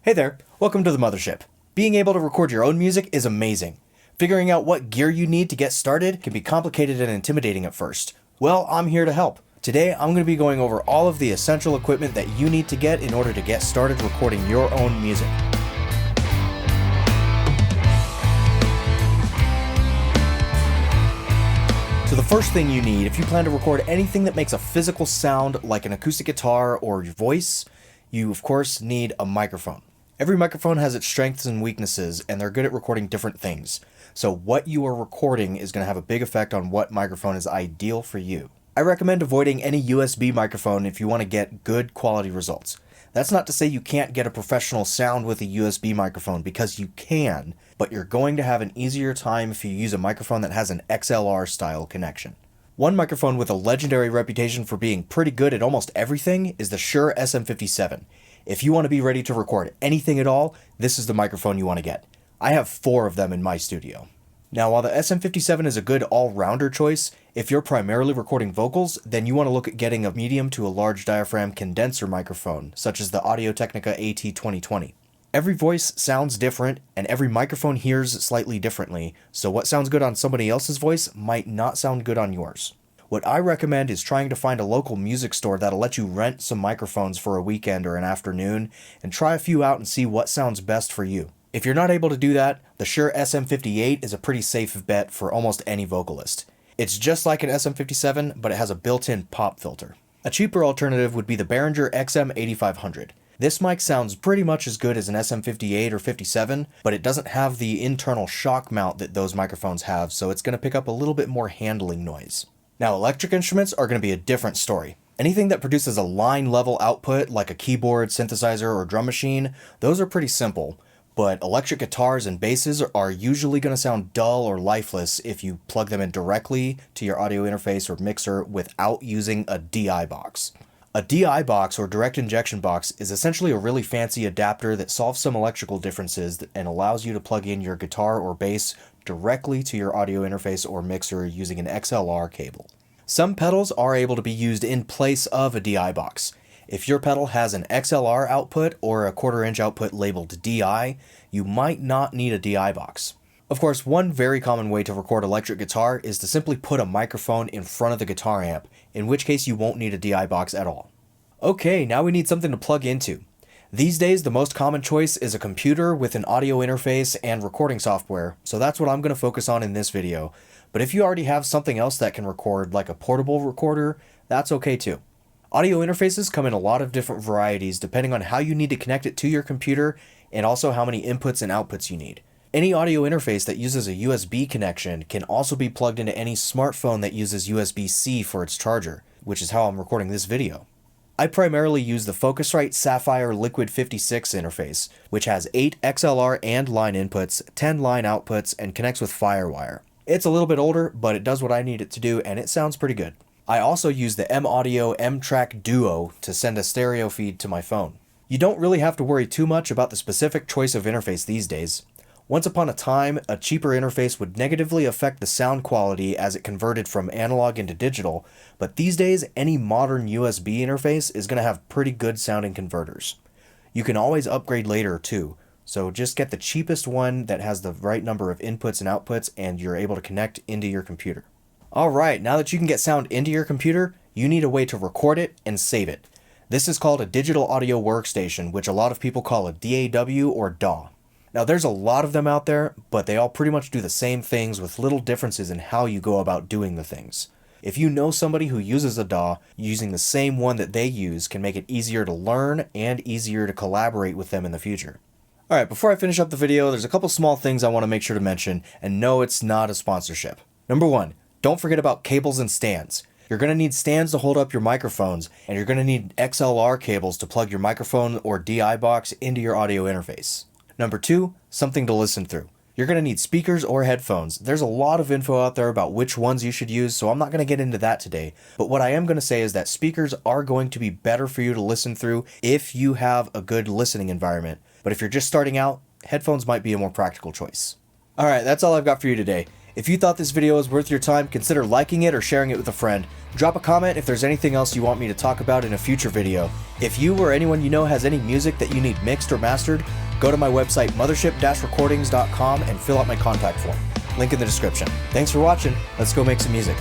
Hey there, welcome to the Mothership. Being able to record your own music is amazing. Figuring out what gear you need to get started can be complicated and intimidating at first. Well, I'm here to help. Today, I'm going to be going over all of the essential equipment that you need to get in order to get started recording your own music. So the first thing you need, if you plan to record anything that makes a physical sound like an acoustic guitar or your voice, you of course need a microphone. Every microphone has its strengths and weaknesses, and they're good at recording different things. So what you are recording is going to have a big effect on what microphone is ideal for you. I recommend avoiding any USB microphone if you want to get good quality results. That's not to say you can't get a professional sound with a USB microphone, because you can, but you're going to have an easier time if you use a microphone that has an XLR style connection. One microphone with a legendary reputation for being pretty good at almost everything is the Shure SM57. If you want to be ready to record anything at all, this is the microphone you want to get. I have 4 of them in my studio. Now, while the SM57 is a good all-rounder choice, if you're primarily recording vocals, then you want to look at getting a medium to a large diaphragm condenser microphone, such as the Audio-Technica AT2020. Every voice sounds different, and every microphone hears slightly differently, so what sounds good on somebody else's voice might not sound good on yours. What I recommend is trying to find a local music store that'll let you rent some microphones for a weekend or an afternoon, and try a few out and see what sounds best for you. If you're not able to do that, the Shure SM58 is a pretty safe bet for almost any vocalist. It's just like an SM57, but it has a built-in pop filter. A cheaper alternative would be the Behringer XM8500. This mic sounds pretty much as good as an SM58 or 57, but it doesn't have the internal shock mount that those microphones have, so it's going to pick up a little bit more handling noise. Now, electric instruments are going to be a different story. Anything that produces a line-level output, like a keyboard, synthesizer, or drum machine, those are pretty simple. But electric guitars and basses are usually going to sound dull or lifeless if you plug them in directly to your audio interface or mixer without using a DI box. A DI box, or direct injection box, is essentially a really fancy adapter that solves some electrical differences and allows you to plug in your guitar or bass directly to your audio interface or mixer using an XLR cable. Some pedals are able to be used in place of a DI box. If your pedal has an XLR output or a 1/4 inch output labeled DI, you might not need a DI box. Of course, one very common way to record electric guitar is to simply put a microphone in front of the guitar amp, in which case you won't need a DI box at all. Okay, now we need something to plug into. These days, the most common choice is a computer with an audio interface and recording software, so that's what I'm going to focus on in this video. But if you already have something else that can record, like a portable recorder, that's okay too. Audio interfaces come in a lot of different varieties depending on how you need to connect it to your computer and also how many inputs and outputs you need. Any audio interface that uses a USB connection can also be plugged into any smartphone that uses USB-C for its charger, which is how I'm recording this video. I primarily use the Focusrite Sapphire Liquid 56 interface, which has 8 XLR and line inputs, 10 line outputs, and connects with FireWire. It's a little bit older, but it does what I need it to do, and it sounds pretty good. I also use the M-Audio M-Track Duo to send a stereo feed to my phone. You don't really have to worry too much about the specific choice of interface these days. Once upon a time, a cheaper interface would negatively affect the sound quality as it converted from analog into digital, but these days any modern USB interface is going to have pretty good sounding converters. You can always upgrade later too, so just get the cheapest one that has the right number of inputs and outputs and you're able to connect into your computer. Alright, now that you can get sound into your computer, you need a way to record it and save it. This is called a digital audio workstation, which a lot of people call a DAW or DAW. Now there's a lot of them out there, but they all pretty much do the same things with little differences in how you go about doing the things. If you know somebody who uses a DAW, using the same one that they use can make it easier to learn and easier to collaborate with them in the future. Alright, before I finish up the video, there's a couple small things I want to make sure to mention, and no, it's not a sponsorship. Number 1, don't forget about cables and stands. You're going to need stands to hold up your microphones, and you're going to need XLR cables to plug your microphone or DI box into your audio interface. Number 2, something to listen through. You're going to need speakers or headphones. There's a lot of info out there about which ones you should use, so I'm not going to get into that today. But what I am going to say is that speakers are going to be better for you to listen through if you have a good listening environment. But if you're just starting out, headphones might be a more practical choice. Alright, that's all I've got for you today. If you thought this video was worth your time, consider liking it or sharing it with a friend. Drop a comment if there's anything else you want me to talk about in a future video. If you or anyone you know has any music that you need mixed or mastered, go to my website mothership-recordings.com and fill out my contact form. Link in the description. Thanks for watching. Let's go make some music.